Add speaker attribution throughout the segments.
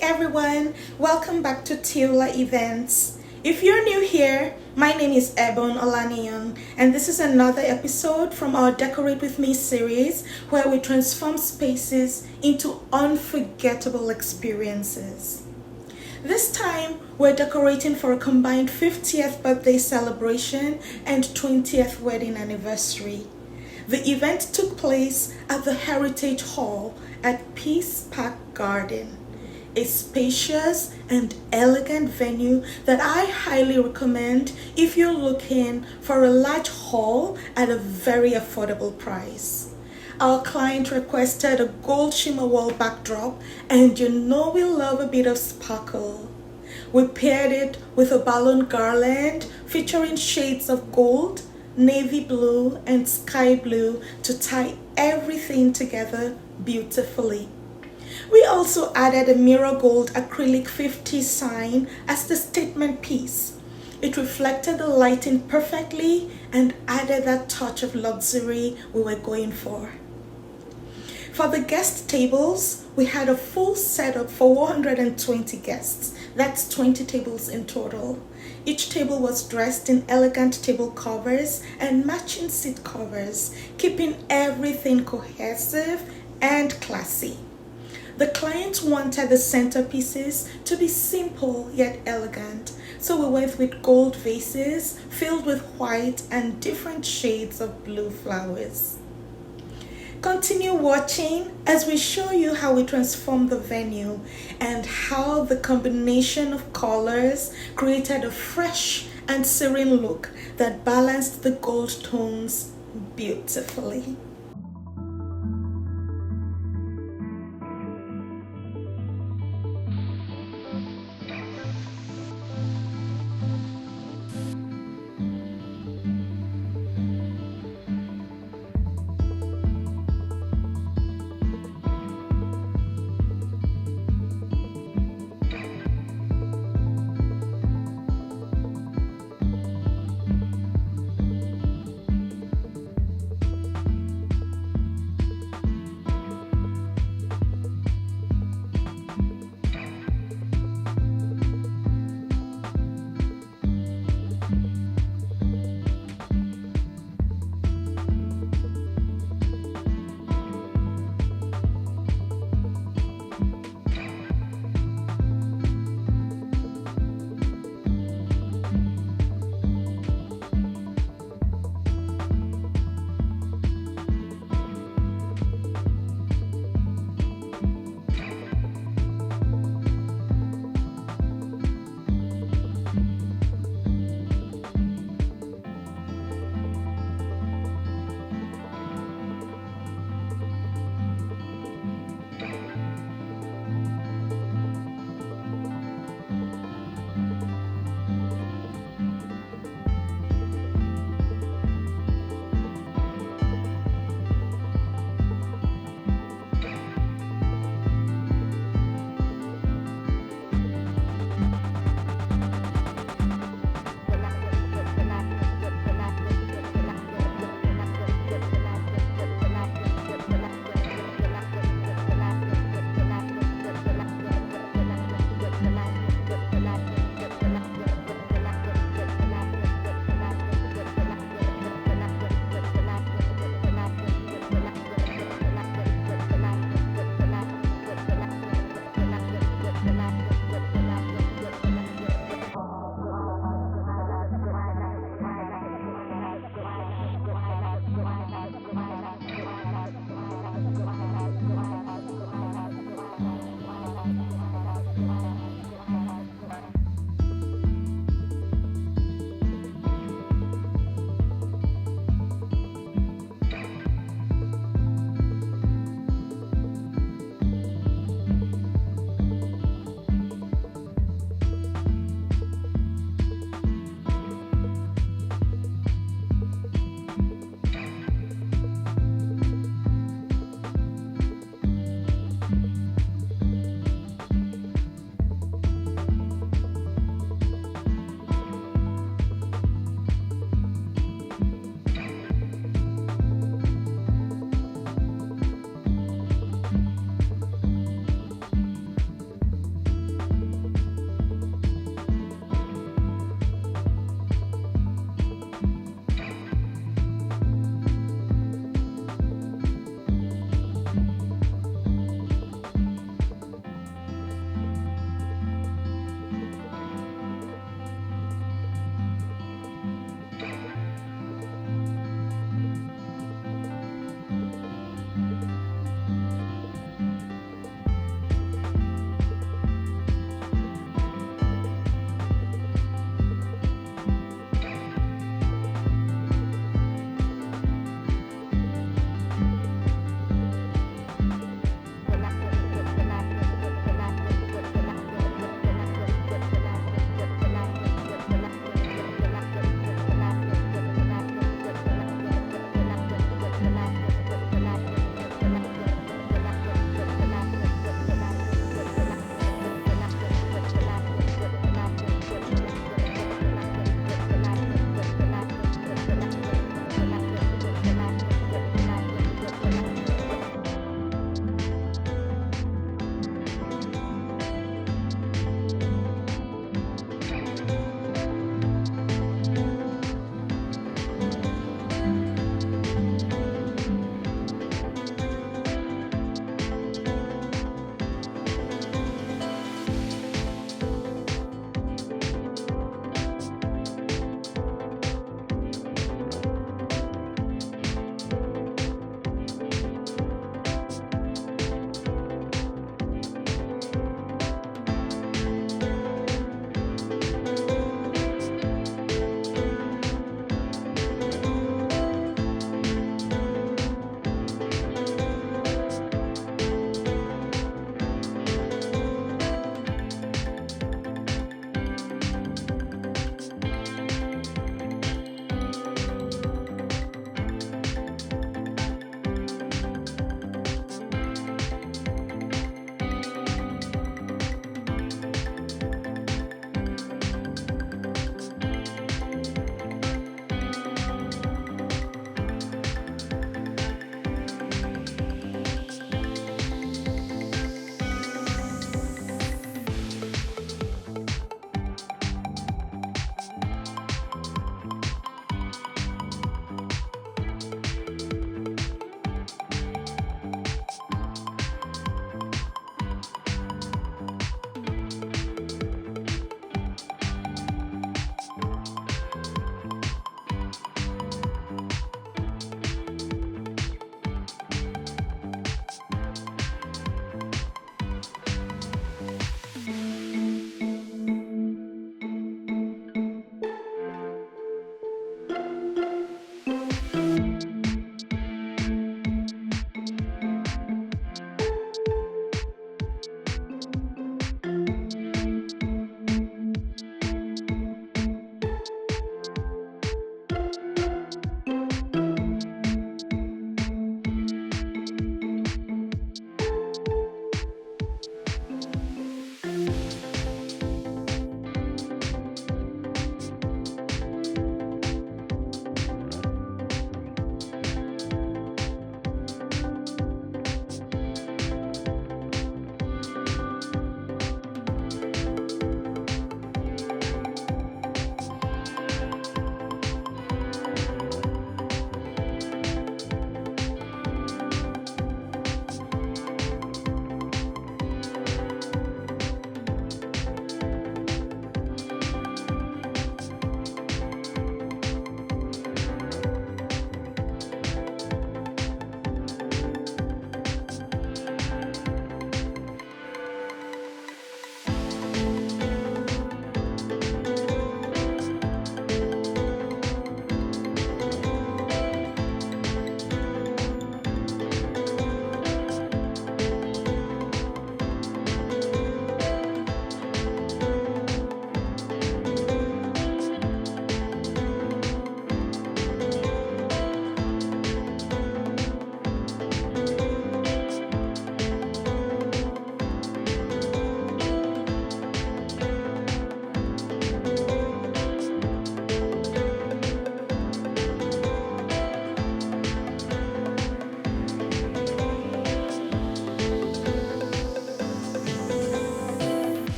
Speaker 1: everyone, welcome back to Teola Events. If you're new here, my name is Ebun and this is another episode from our Decorate With Me series where we transform spaces into unforgettable experiences. This time, we're decorating for a combined 50th birthday celebration and 20th wedding anniversary. The event took place at the Heritage Hall at Peace Park Garden, a spacious and elegant venue that I highly recommend if you're looking for a large hall at a very affordable price. Our client requested a gold shimmer wall backdrop, and you know we love a bit of sparkle. We paired it with a balloon garland featuring shades of gold, navy blue, and sky blue to tie everything together beautifully. We also added a mirror gold acrylic 50 sign as the statement piece. It reflected the lighting perfectly and added that touch of luxury we were going for. For the guest tables, we had a full setup for 120 guests. That's 20 tables in total. Each table was dressed in elegant table covers and matching seat covers, keeping everything cohesive and classy. The client wanted the centerpieces to be simple yet elegant, so we went with gold vases filled with white and different shades of blue flowers. Continue watching as we show you how we transformed the venue and how the combination of colors created a fresh and serene look that balanced the gold tones beautifully.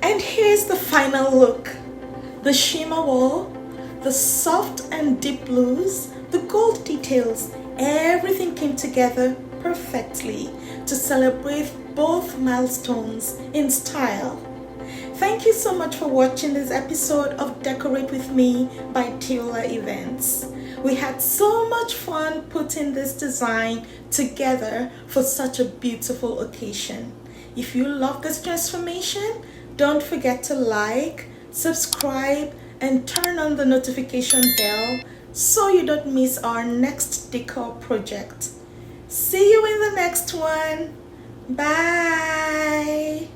Speaker 1: And here's the final look. The shimmer wall, the soft and deep blues, the gold details, everything came together perfectly to celebrate both milestones in style. Thank you so much for watching this episode of Decorate With Me by Teola Events. We had so much fun putting this design together for such a beautiful occasion. If you love this transformation, don't forget to like, subscribe, and turn on the notification bell so you don't miss our next decor project. See you in the next one. Bye.